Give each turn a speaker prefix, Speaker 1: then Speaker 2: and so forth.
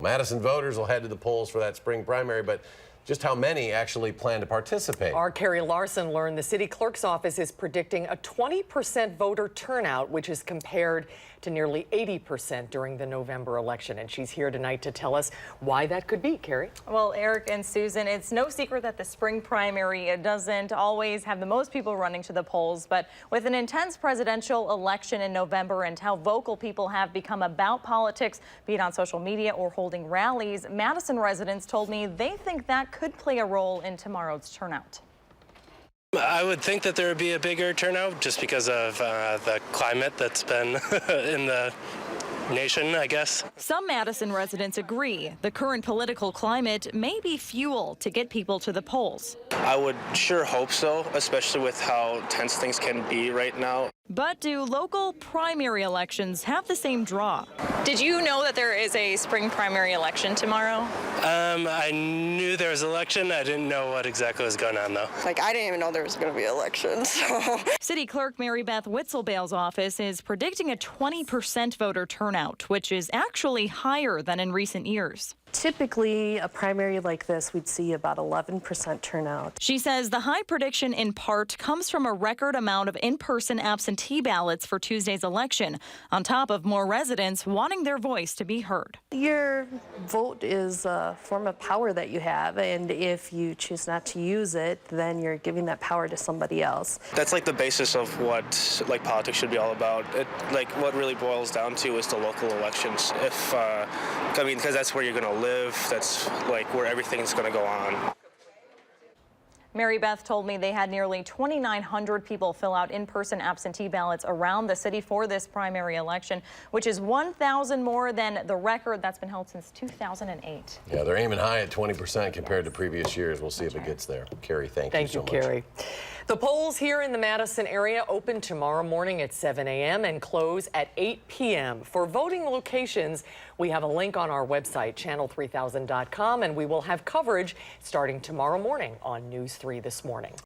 Speaker 1: Madison voters will head to the polls for that spring primary, but just how many actually plan to participate?
Speaker 2: Our Carrie Larson learned the city clerk's office is predicting a 20% voter turnout, which is compared to nearly 80% during the November election. And she's here tonight to tell us why that could be, Carrie.
Speaker 3: Well, Eric and Susan, it's no secret that the spring primary doesn't always have the most people running to the polls, but with an intense presidential election in November and how vocal people have become about politics, be it on social media or holding rallies, Madison residents told me they think that could play a role in tomorrow's turnout.
Speaker 4: I would think that there would be a bigger turnout just because of the climate that's been in the nation, I guess.
Speaker 3: Some Madison residents agree the current political climate may be fuel to get people to the polls.
Speaker 5: I would sure hope so, especially with how tense things can be right now.
Speaker 3: But do local primary elections have the same draw?
Speaker 6: Did you know that there is a spring primary election tomorrow?
Speaker 4: I knew there was an election. I didn't know what exactly was going on, though.
Speaker 7: I didn't even know there was going to be elections. So.
Speaker 3: City Clerk Mary Beth Witzelbale's office is predicting a 20% voter turnout, which is actually higher than in recent years.
Speaker 8: Typically, a primary like this, we'd see about 11% turnout.
Speaker 3: She says the high prediction in part comes from a record amount of in-person absentee ballots for Tuesday's election, on top of more residents wanting their voice to be heard.
Speaker 8: Your vote is a form of power that you have, and if you choose not to use it, then you're giving that power to somebody else.
Speaker 5: That's like the basis of what politics should be all about. What really boils down to is the local elections. Because that's where you're going to live, that's where everything's going to go on.
Speaker 3: Mary Beth told me they had nearly 2,900 people fill out in-person absentee ballots around the city for this primary election, which is 1,000 more than the record that's been held since 2008.
Speaker 1: Yeah, they're aiming high at 20% compared to previous years. We'll see if it gets there. Carrie, thank you so much.
Speaker 2: Thank you, Carrie. The polls here in the Madison area open tomorrow morning at 7 a.m. and close at 8 p.m. For voting locations, we have a link on our website, channel3000.com, and we will have coverage starting tomorrow morning on News 3 This Morning.